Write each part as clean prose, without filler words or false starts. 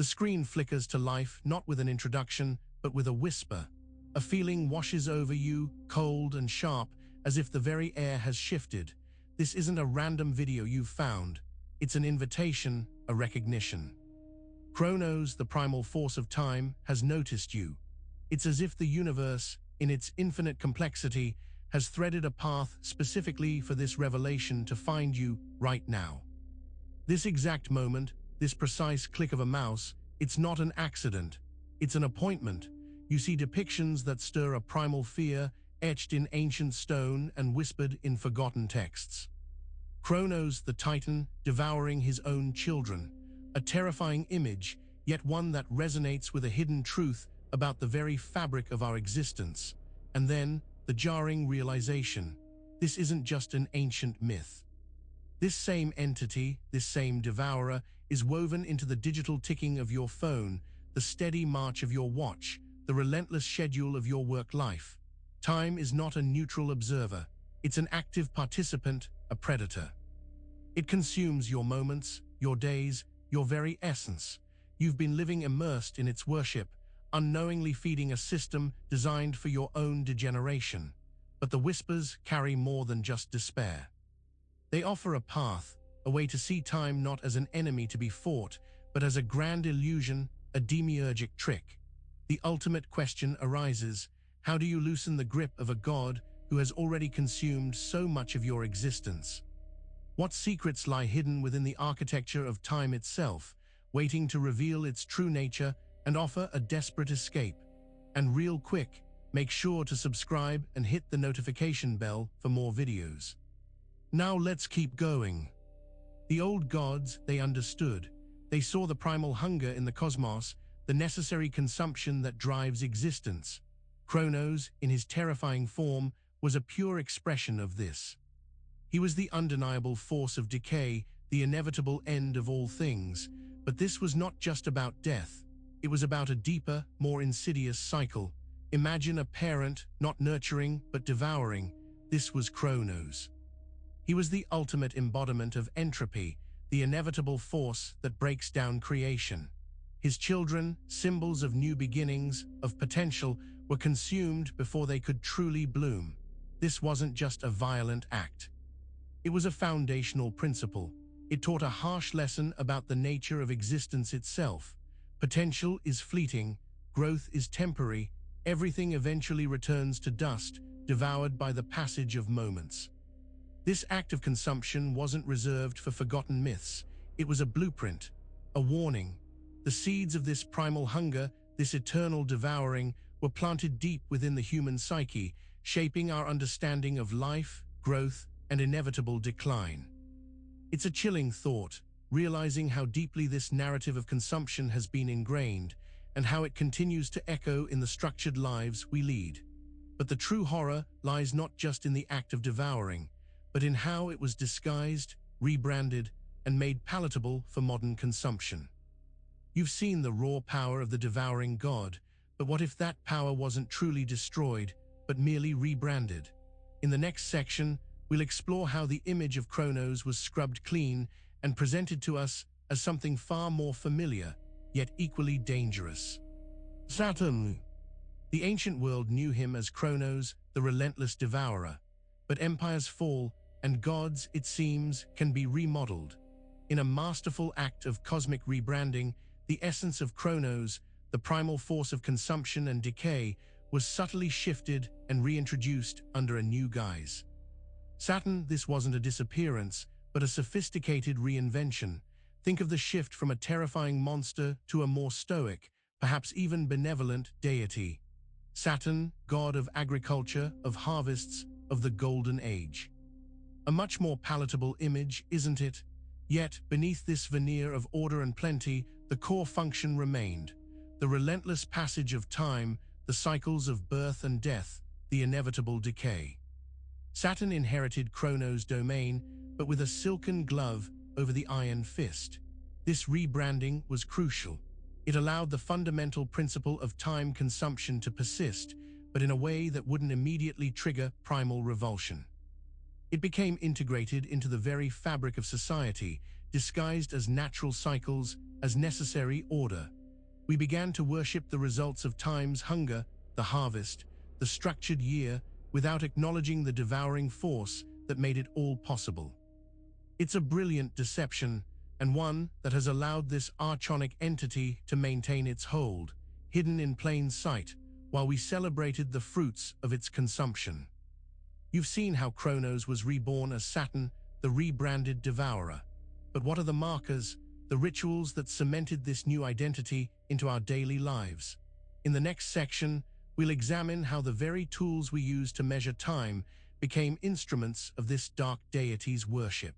The screen flickers to life, not with an introduction, but with a whisper. A feeling washes over you, cold and sharp, as if the very air has shifted. This isn't a random video you've found. It's an invitation, a recognition. CHRONOS, the primal force of time, has noticed you. It's as if the universe, in its infinite complexity, has threaded a path specifically for this revelation to find you right now. This exact moment, this precise click of a mouse, it's not an accident. It's an appointment. You see depictions that stir a primal fear, etched in ancient stone and whispered in forgotten texts. CHRONOS, the Titan, devouring his own children. A terrifying image, yet one that resonates with a hidden truth about the very fabric of our existence. And then, the jarring realization. This isn't just an ancient myth. This same entity, this same devourer, is woven into the digital ticking of your phone, the steady march of your watch, the relentless schedule of your work life. Time is not a neutral observer. It's an active participant, a predator. It consumes your moments, your days, your very essence. You've been living immersed in its worship, unknowingly feeding a system designed for your own degeneration. But the whispers carry more than just despair. They offer a path, a way to see time not as an enemy to be fought, but as a grand illusion, a demiurgic trick. The ultimate question arises: how do you loosen the grip of a god who has already consumed so much of your existence? What secrets lie hidden within the architecture of time itself, waiting to reveal its true nature and offer a desperate escape? And real quick, make sure to subscribe and hit the notification bell for more videos. Now let's keep going. The old gods, they understood. They saw the primal hunger in the cosmos, the necessary consumption that drives existence. CHRONOS, in his terrifying form, was a pure expression of this. He was the undeniable force of decay, the inevitable end of all things. But this was not just about death. It was about a deeper, more insidious cycle. Imagine a parent, not nurturing, but devouring. This was CHRONOS. He was the ultimate embodiment of entropy, the inevitable force that breaks down creation. His children, symbols of new beginnings, of potential, were consumed before they could truly bloom. This wasn't just a violent act. It was a foundational principle. It taught a harsh lesson about the nature of existence itself. Potential is fleeting, growth is temporary, everything eventually returns to dust, devoured by the passage of moments. This act of consumption wasn't reserved for forgotten myths. It was a blueprint, a warning. The seeds of this primal hunger, this eternal devouring, were planted deep within the human psyche, shaping our understanding of life, growth, and inevitable decline. It's a chilling thought, realizing how deeply this narrative of consumption has been ingrained, and how it continues to echo in the structured lives we lead. But the true horror lies not just in the act of devouring, but in how it was disguised, rebranded, and made palatable for modern consumption. You've seen the raw power of the devouring god, but what if that power wasn't truly destroyed, but merely rebranded? In the next section, we'll explore how the image of CHRONOS was scrubbed clean and presented to us as something far more familiar, yet equally dangerous. Saturn. The ancient world knew him as CHRONOS, the relentless devourer. But empires fall, and gods, it seems, can be remodeled. In a masterful act of cosmic rebranding, the essence of CHRONOS, the primal force of consumption and decay, was subtly shifted and reintroduced under a new guise. Saturn, this wasn't a disappearance, but a sophisticated reinvention. Think of the shift from a terrifying monster to a more stoic, perhaps even benevolent deity. Saturn, god of agriculture, of harvests, of the golden age. A much more palatable image, isn't it? Yet, beneath this veneer of order and plenty, the core function remained. The relentless passage of time, the cycles of birth and death, the inevitable decay. Saturn inherited CHRONOS' domain, but with a silken glove over the iron fist. This rebranding was crucial. It allowed the fundamental principle of time consumption to persist, but in a way that wouldn't immediately trigger primal revulsion. It became integrated into the very fabric of society, disguised as natural cycles, as necessary order. We began to worship the results of time's hunger, the harvest, the structured year, without acknowledging the devouring force that made it all possible. It's a brilliant deception, and one that has allowed this archonic entity to maintain its hold, hidden in plain sight, while we celebrated the fruits of its consumption. You've seen how CHRONOS was reborn as Saturn, the rebranded devourer. But what are the markers, the rituals that cemented this new identity into our daily lives? In the next section, we'll examine how the very tools we use to measure time became instruments of this dark deity's worship.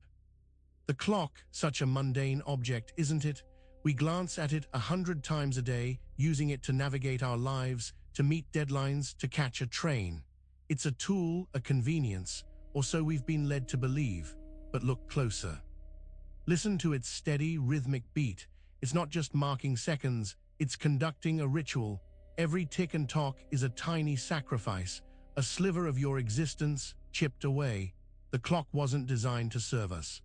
The clock, such a mundane object, isn't it? We glance at it 100 times a day, using it to navigate our lives, to meet deadlines, to catch a train. It's a tool, a convenience, or so we've been led to believe. But look closer. Listen to its steady, rhythmic beat. It's not just marking seconds, it's conducting a ritual. Every tick and tock is a tiny sacrifice, a sliver of your existence chipped away. The clock wasn't designed to serve us.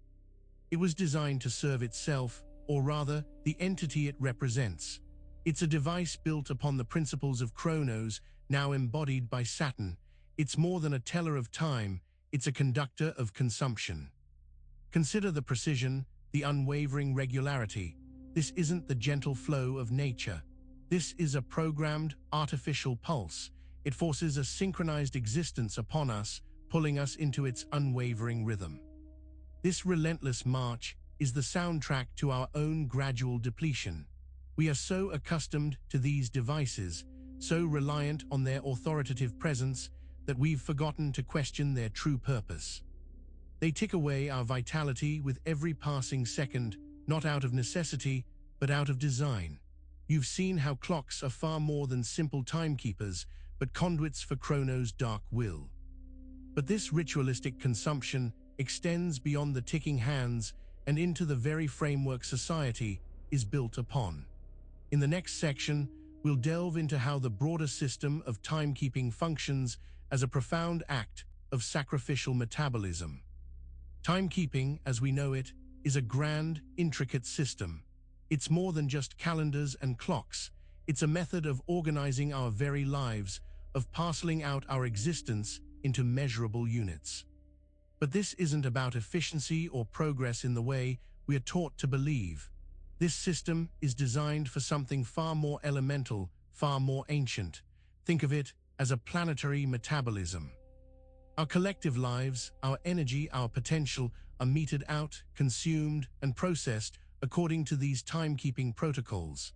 It was designed to serve itself, or rather, the entity it represents. It's a device built upon the principles of CHRONOS, now embodied by Saturn. It's more than a teller of time, it's a conductor of consumption. Consider the precision, the unwavering regularity. This isn't the gentle flow of nature. This is a programmed, artificial pulse. It forces a synchronized existence upon us, pulling us into its unwavering rhythm. This relentless march is the soundtrack to our own gradual depletion. We are so accustomed to these devices, so reliant on their authoritative presence, that we've forgotten to question their true purpose. They tick away our vitality with every passing second, not out of necessity, but out of design. You've seen how clocks are far more than simple timekeepers, but conduits for CHRONOS' dark will. But this ritualistic consumption extends beyond the ticking hands and into the very framework society is built upon. In the next section, we'll delve into how the broader system of timekeeping functions as a profound act of sacrificial metabolism. Timekeeping, as we know it, is a grand, intricate system. It's more than just calendars and clocks. It's a method of organizing our very lives, of parceling out our existence into measurable units. But this isn't about efficiency or progress in the way we are taught to believe. This system is designed for something far more elemental, far more ancient. Think of it as a planetary metabolism. Our collective lives, our energy, our potential are meted out, consumed, and processed according to these timekeeping protocols.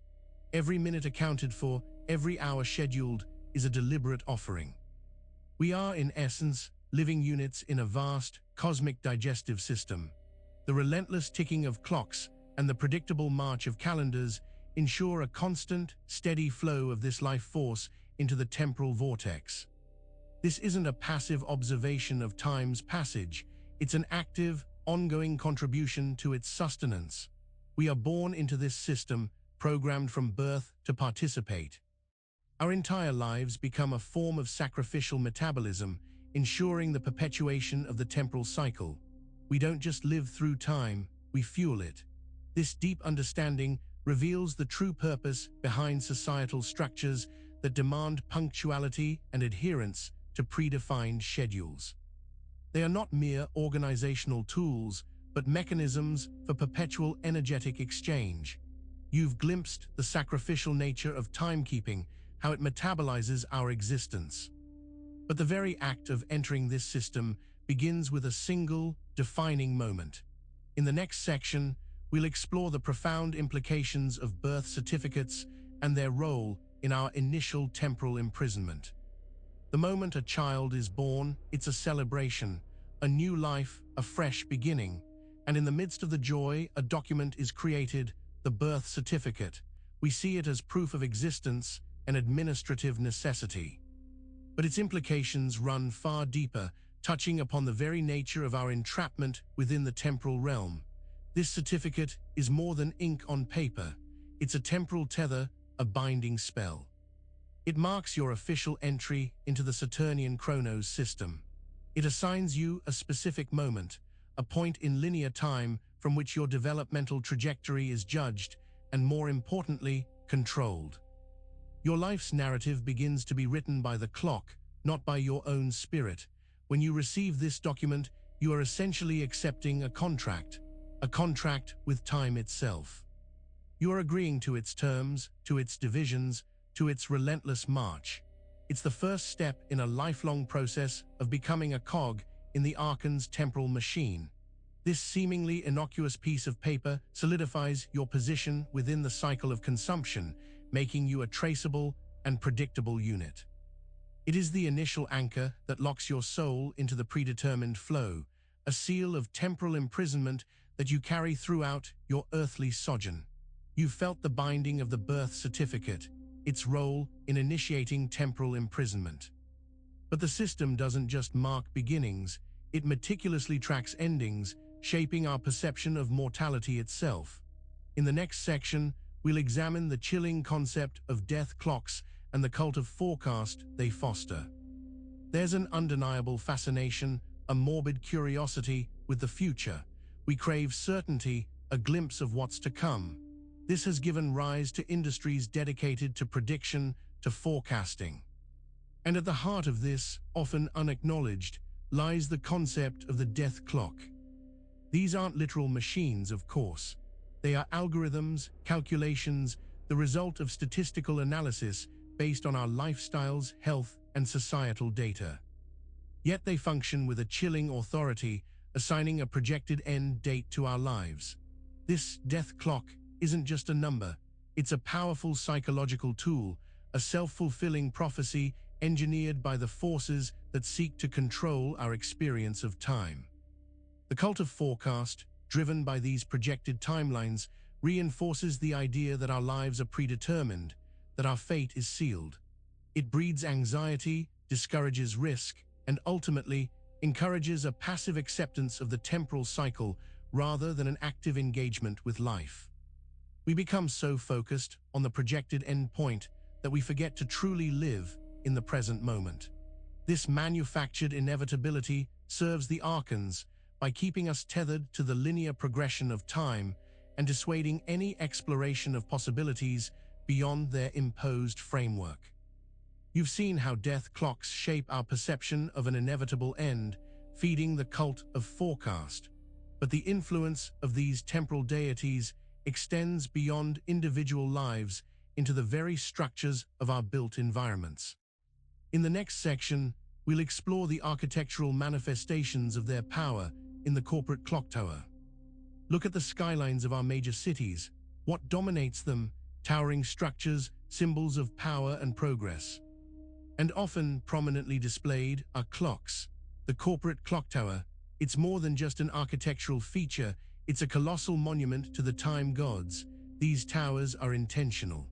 Every minute accounted for, every hour scheduled, is a deliberate offering. We are, in essence, living units in a vast, cosmic digestive system. The relentless ticking of clocks and the predictable march of calendars ensure a constant, steady flow of this life force into the temporal vortex. This isn't a passive observation of time's passage, it's an active, ongoing contribution to its sustenance. We are born into this system, programmed from birth to participate. Our entire lives become a form of sacrificial metabolism, ensuring the perpetuation of the temporal cycle. We don't just live through time, we fuel it. This deep understanding reveals the true purpose behind societal structures that demand punctuality and adherence to predefined schedules. They are not mere organizational tools, but mechanisms for perpetual energetic exchange. You've glimpsed the sacrificial nature of timekeeping, how it metabolizes our existence. But the very act of entering this system begins with a single, defining moment. In the next section, we'll explore the profound implications of birth certificates and their role in our initial temporal imprisonment. The moment a child is born, it's a celebration, a new life, a fresh beginning. And in the midst of the joy, a document is created, the birth certificate. We see it as proof of existence, an administrative necessity. But its implications run far deeper, touching upon the very nature of our entrapment within the temporal realm. This certificate is more than ink on paper. It's a temporal tether, a binding spell. It marks your official entry into the Saturnian CHRONOS system. It assigns you a specific moment, a point in linear time from which your developmental trajectory is judged and, more importantly, controlled. Your life's narrative begins to be written by the clock, not by your own spirit. When you receive this document, you are essentially accepting a contract with time itself. You are agreeing to its terms, to its divisions, to its relentless march. It's the first step in a lifelong process of becoming a cog in the Archon's temporal machine. This seemingly innocuous piece of paper solidifies your position within the cycle of consumption, making you a traceable and predictable unit. It is the initial anchor that locks your soul into the predetermined flow, a seal of temporal imprisonment that you carry throughout your earthly sojourn. You felt the binding of the birth certificate, its role in initiating temporal imprisonment. But the system doesn't just mark beginnings, it meticulously tracks endings, shaping our perception of mortality itself. In the next section, we'll examine the chilling concept of death clocks and the cult of forecast they foster. There's an undeniable fascination, a morbid curiosity with the future. We crave certainty, a glimpse of what's to come. This has given rise to industries dedicated to prediction, to forecasting. And at the heart of this, often unacknowledged, lies the concept of the death clock. These aren't literal machines, of course. They are algorithms, calculations, the result of statistical analysis based on our lifestyles, health, and societal data. Yet they function with a chilling authority, assigning a projected end date to our lives. This death clock isn't just a number, it's a powerful psychological tool, a self-fulfilling prophecy engineered by the forces that seek to control our experience of time. The cult of forecast, driven by these projected timelines, reinforces the idea that our lives are predetermined, that our fate is sealed. It breeds anxiety, discourages risk, and ultimately encourages a passive acceptance of the temporal cycle rather than an active engagement with life. We become so focused on the projected endpoint that we forget to truly live in the present moment. This manufactured inevitability serves the Archons by keeping us tethered to the linear progression of time and dissuading any exploration of possibilities beyond their imposed framework. You've seen how death clocks shape our perception of an inevitable end, feeding the cult of forecast. But the influence of these temporal deities extends beyond individual lives into the very structures of our built environments. In the next section, we'll explore the architectural manifestations of their power in the corporate clock tower. Look at the skylines of our major cities. What dominates them? Towering structures, symbols of power and progress. And often prominently displayed are clocks. The corporate clock tower, it's more than just an architectural feature, it's a colossal monument to the time gods. These towers are intentional.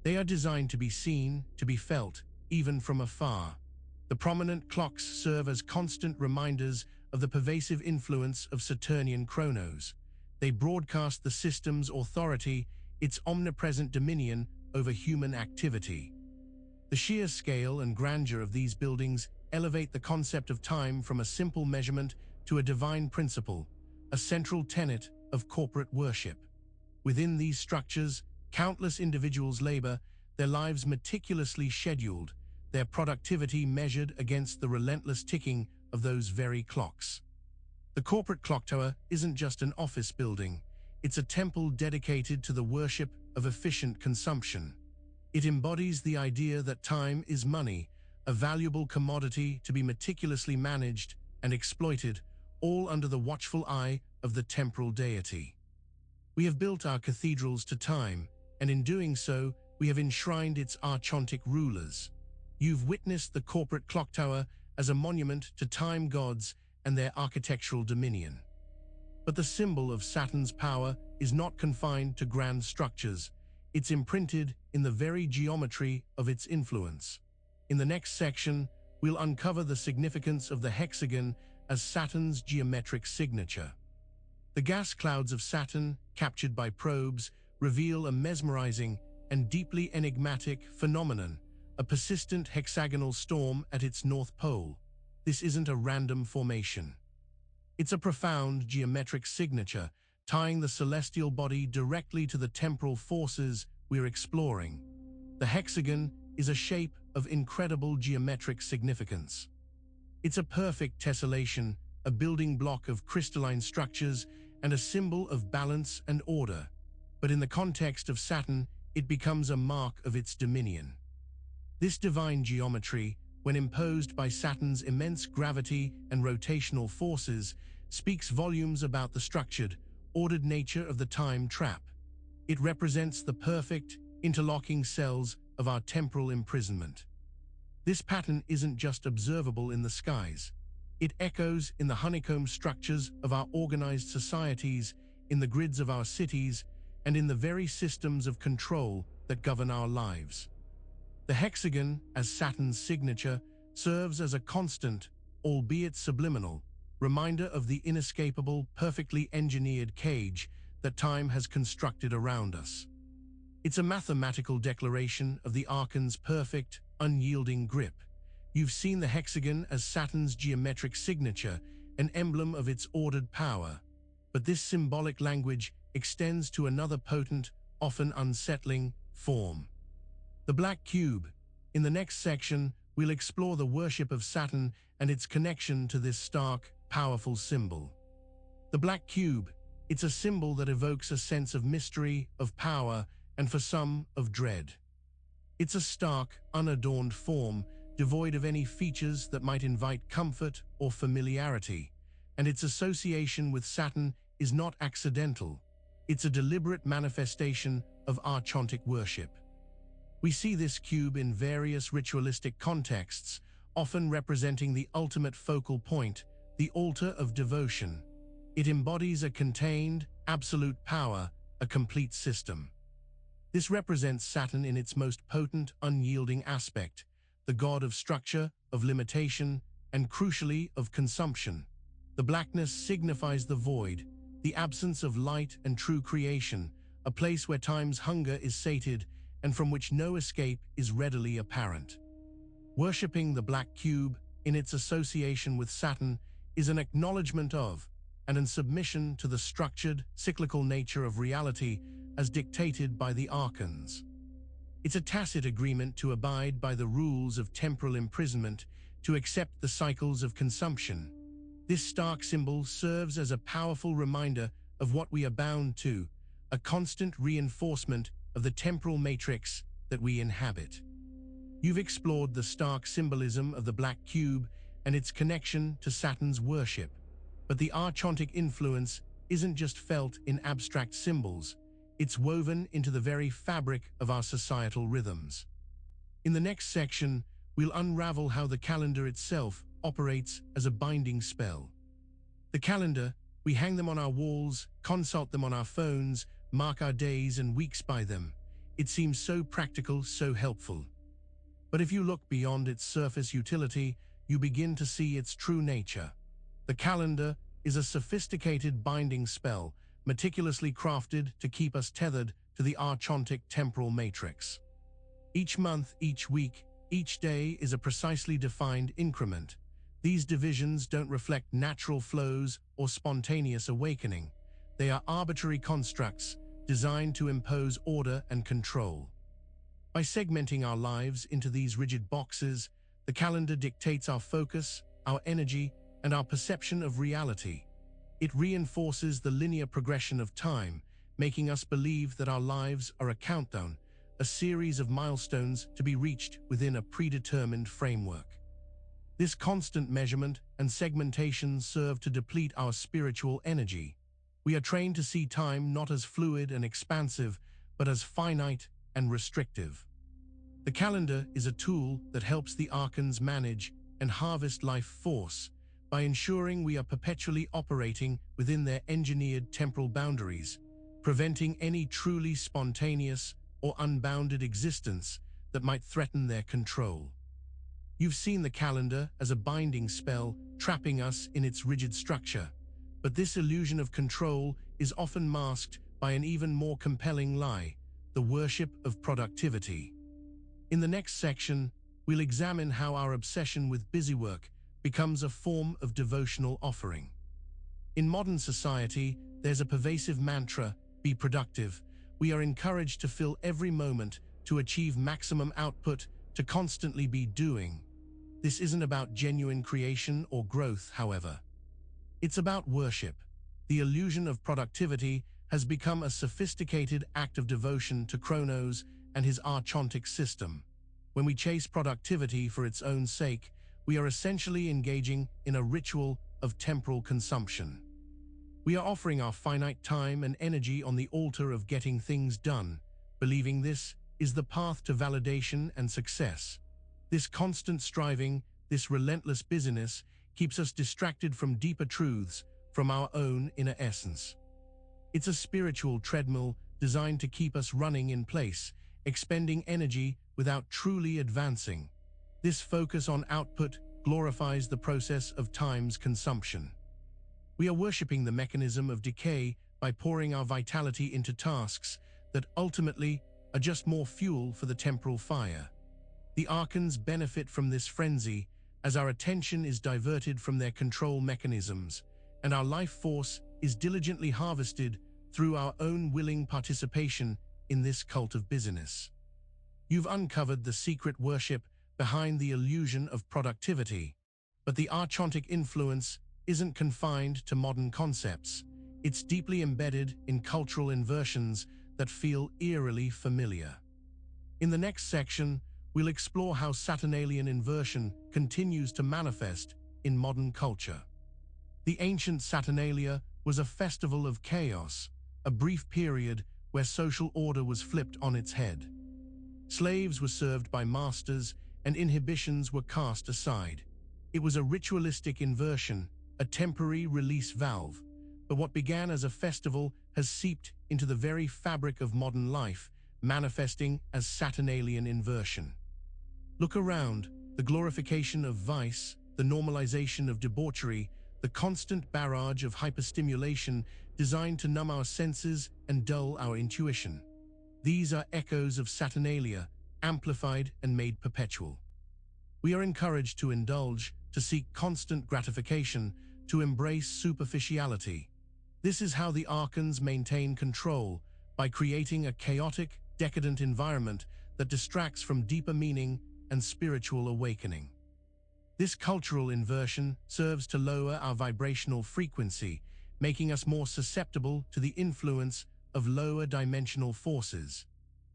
They are designed to be seen, to be felt, even from afar. The prominent clocks serve as constant reminders of the pervasive influence of Saturnian CHRONOS. They broadcast the system's authority, its omnipresent dominion over human activity. The sheer scale and grandeur of these buildings elevate the concept of time from a simple measurement to a divine principle, a central tenet of corporate worship. Within these structures, countless individuals labor, their lives meticulously scheduled, their productivity measured against the relentless ticking of those very clocks. The corporate clock tower isn't just an office building, it's a temple dedicated to the worship of efficient consumption. It embodies the idea that time is money, a valuable commodity to be meticulously managed and exploited, all under the watchful eye of the temporal deity. We have built our cathedrals to time, and in doing so, we have enshrined its archontic rulers. You've witnessed the corporate clock tower as a monument to time gods and their architectural dominion. But the symbol of Saturn's power is not confined to grand structures. It's imprinted in the very geometry of its influence. In the next section, we'll uncover the significance of the hexagon as Saturn's geometric signature. The gas clouds of Saturn, captured by probes, reveal a mesmerizing and deeply enigmatic phenomenon, a persistent hexagonal storm at its north pole. This isn't a random formation. It's a profound geometric signature, tying the celestial body directly to the temporal forces we're exploring. The hexagon is a shape of incredible geometric significance. It's a perfect tessellation, a building block of crystalline structures, and a symbol of balance and order. But in the context of Saturn, it becomes a mark of its dominion. This divine geometry, when imposed by Saturn's immense gravity and rotational forces, speaks volumes about the structured, ordered nature of the time trap. It represents the perfect, interlocking cells of our temporal imprisonment. This pattern isn't just observable in the skies. It echoes in the honeycomb structures of our organized societies, in the grids of our cities, and in the very systems of control that govern our lives. The hexagon, as Saturn's signature, serves as a constant, albeit subliminal, reminder of the inescapable, perfectly engineered cage that time has constructed around us. It's a mathematical declaration of the arcane's perfect, unyielding grip. You've seen the hexagon as Saturn's geometric signature, an emblem of its ordered power. But this symbolic language extends to another potent, often unsettling, form. The black cube. In the next section, we'll explore the worship of Saturn and its connection to this stark, powerful symbol. The black cube. It's a symbol that evokes a sense of mystery, of power, and for some, of dread. It's a stark, unadorned form, devoid of any features that might invite comfort or familiarity, and its association with Saturn is not accidental. It's a deliberate manifestation of archontic worship. We see this cube in various ritualistic contexts, often representing the ultimate focal point, the altar of devotion. It embodies a contained, absolute power, a complete system. This represents Saturn in its most potent, unyielding aspect, the god of structure, of limitation, and crucially, of consumption. The blackness signifies the void, the absence of light and true creation, a place where time's hunger is sated and from which no escape is readily apparent. Worshipping the black cube, in its association with Saturn, is an acknowledgement of, and a submission to the structured, cyclical nature of reality as dictated by the arcans. It's a tacit agreement to abide by the rules of temporal imprisonment, to accept the cycles of consumption. This stark symbol serves as a powerful reminder of what we are bound to, a constant reinforcement of the temporal matrix that we inhabit. You've explored the stark symbolism of the black cube and its connection to Saturn's worship. But the archontic influence isn't just felt in abstract symbols, it's woven into the very fabric of our societal rhythms. In the next section, we'll unravel how the calendar itself operates as a binding spell. The calendar, we hang them on our walls, consult them on our phones, mark our days and weeks by them. It seems so practical, so helpful. But if you look beyond its surface utility, you begin to see its true nature. The calendar is a sophisticated binding spell, meticulously crafted to keep us tethered to the archontic temporal matrix. Each month, each week, each day is a precisely defined increment. These divisions don't reflect natural flows or spontaneous awakening. They are arbitrary constructs designed to impose order and control. By segmenting our lives into these rigid boxes, the calendar dictates our focus, our energy, and our perception of reality. It reinforces the linear progression of time, making us believe that our lives are a countdown, a series of milestones to be reached within a predetermined framework. This constant measurement and segmentation serve to deplete our spiritual energy. We are trained to see time not as fluid and expansive, but as finite and restrictive. The calendar is a tool that helps the arcans manage and harvest life force by ensuring we are perpetually operating within their engineered temporal boundaries, preventing any truly spontaneous or unbounded existence that might threaten their control. You've seen the calendar as a binding spell, trapping us in its rigid structure. But this illusion of control is often masked by an even more compelling lie, the worship of productivity. In the next section, we'll examine how our obsession with busywork becomes a form of devotional offering. In modern society, there's a pervasive mantra, be productive. We are encouraged to fill every moment, to achieve maximum output, to constantly be doing. This isn't about genuine creation or growth, however. It's about worship. The illusion of productivity has become a sophisticated act of devotion to CHRONOS and his archontic system. When we chase productivity for its own sake, we are essentially engaging in a ritual of temporal consumption. We are offering our finite time and energy on the altar of getting things done, believing this is the path to validation and success. This constant striving, this relentless busyness, keeps us distracted from deeper truths, from our own inner essence. It's a spiritual treadmill designed to keep us running in place, expending energy without truly advancing. This focus on output glorifies the process of time's consumption. We are worshipping the mechanism of decay by pouring our vitality into tasks that ultimately are just more fuel for the temporal fire. The archons benefit from this frenzy as our attention is diverted from their control mechanisms, and our life force is diligently harvested through our own willing participation in this cult of busyness. You've uncovered the secret worship behind the illusion of productivity, but the archontic influence isn't confined to modern concepts. It's deeply embedded in cultural inversions that feel eerily familiar. In the next section, we'll explore how Saturnalian inversion continues to manifest in modern culture. The ancient Saturnalia was a festival of chaos, a brief period where social order was flipped on its head. Slaves were served by masters, and inhibitions were cast aside. It was a ritualistic inversion, a temporary release valve. But what began as a festival has seeped into the very fabric of modern life, manifesting as Saturnalian inversion. Look around, the glorification of vice, the normalization of debauchery, the constant barrage of hyperstimulation designed to numb our senses and dull our intuition. These are echoes of Saturnalia, amplified and made perpetual. We are encouraged to indulge, to seek constant gratification, to embrace superficiality. This is how the archons maintain control, by creating a chaotic, decadent environment that distracts from deeper meaning and spiritual awakening. This cultural inversion serves to lower our vibrational frequency, making us more susceptible to the influence of lower dimensional forces.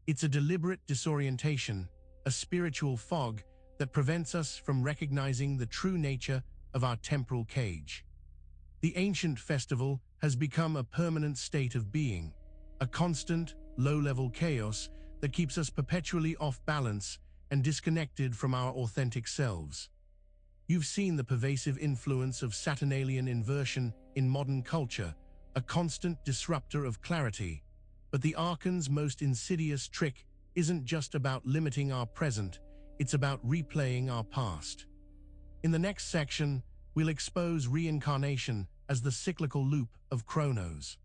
It's a deliberate disorientation, a spiritual fog that prevents us from recognizing the true nature of our temporal cage. The ancient festival has become a permanent state of being, a constant, low-level chaos that keeps us perpetually off balance and disconnected from our authentic selves. You've seen the pervasive influence of Saturnalian inversion in modern culture, a constant disruptor of clarity. But the archon's most insidious trick isn't just about limiting our present, it's about replaying our past. In the next section, we'll expose reincarnation as the cyclical loop of CHRONOS.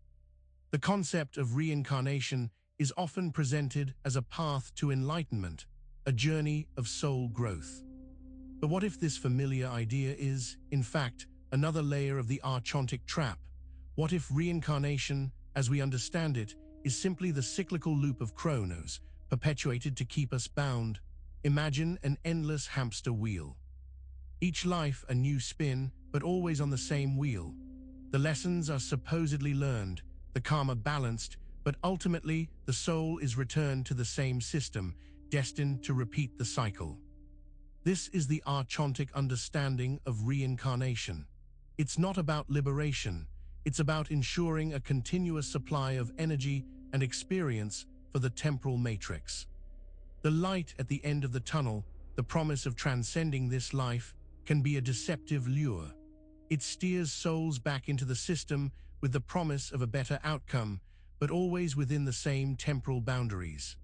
The concept of reincarnation is often presented as a path to enlightenment, a journey of soul growth. But what if this familiar idea is, in fact, another layer of the archontic trap? What if reincarnation, as we understand it, is simply the cyclical loop of CHRONOS, perpetuated to keep us bound? Imagine an endless hamster wheel. Each life a new spin, but always on the same wheel. The lessons are supposedly learned, the karma balanced, but ultimately the soul is returned to the same system, destined to repeat the cycle. This is the archontic understanding of reincarnation. It's not about liberation, it's about ensuring a continuous supply of energy and experience for the temporal matrix. The light at the end of the tunnel, the promise of transcending this life, can be a deceptive lure. It steers souls back into the system with the promise of a better outcome, but always within the same temporal boundaries.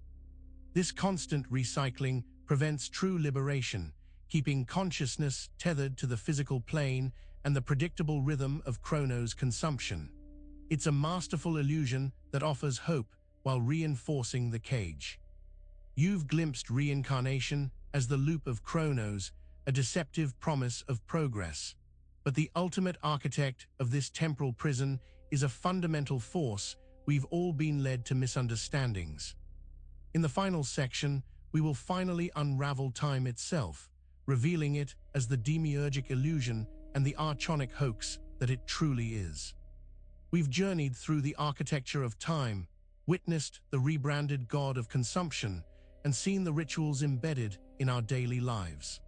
This constant recycling prevents true liberation, keeping consciousness tethered to the physical plane and the predictable rhythm of CHRONOS consumption. It's a masterful illusion that offers hope while reinforcing the cage. You've glimpsed reincarnation as the loop of CHRONOS, a deceptive promise of progress. But the ultimate architect of this temporal prison is a fundamental force we've all been led to misunderstandings. In the final section, we will finally unravel time itself, revealing it as the demiurgic illusion and the archonic hoax that it truly is. We've journeyed through the architecture of time, witnessed the rebranded god of consumption, and seen the rituals embedded in our daily lives.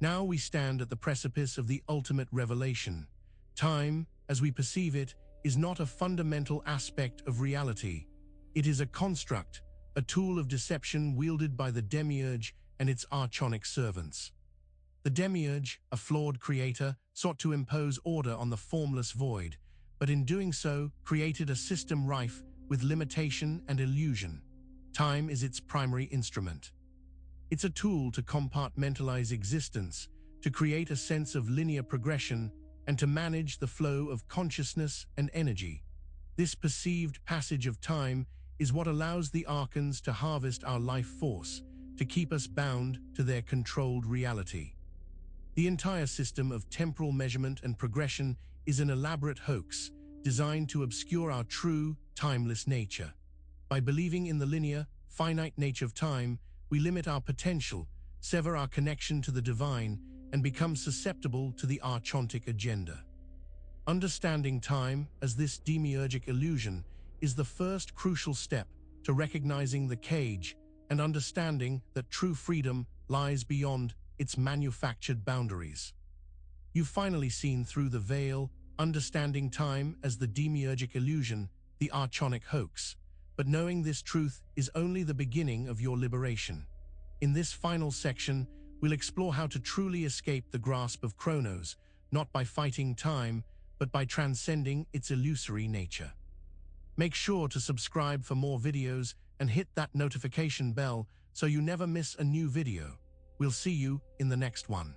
Now we stand at the precipice of the ultimate revelation. Time, as we perceive it, is not a fundamental aspect of reality. It is a construct, a tool of deception wielded by the demiurge and its archonic servants. The demiurge, a flawed creator, sought to impose order on the formless void, but in doing so, created a system rife with limitation and illusion. Time is its primary instrument. It's a tool to compartmentalize existence, to create a sense of linear progression, and to manage the flow of consciousness and energy. This perceived passage of time is what allows the archons to harvest our life force, to keep us bound to their controlled reality. The entire system of temporal measurement and progression is an elaborate hoax designed to obscure our true, timeless nature. By believing in the linear, finite nature of time, we limit our potential, sever our connection to the divine, and become susceptible to the archontic agenda. Understanding time as this demiurgic illusion is the first crucial step to recognizing the cage and understanding that true freedom lies beyond its manufactured boundaries. You've finally seen through the veil, understanding time as the demiurgic illusion, the archonic hoax. But knowing this truth is only the beginning of your liberation. In this final section, we'll explore how to truly escape the grasp of CHRONOS, not by fighting time, but by transcending its illusory nature. Make sure to subscribe for more videos and hit that notification bell so you never miss a new video. We'll see you in the next one.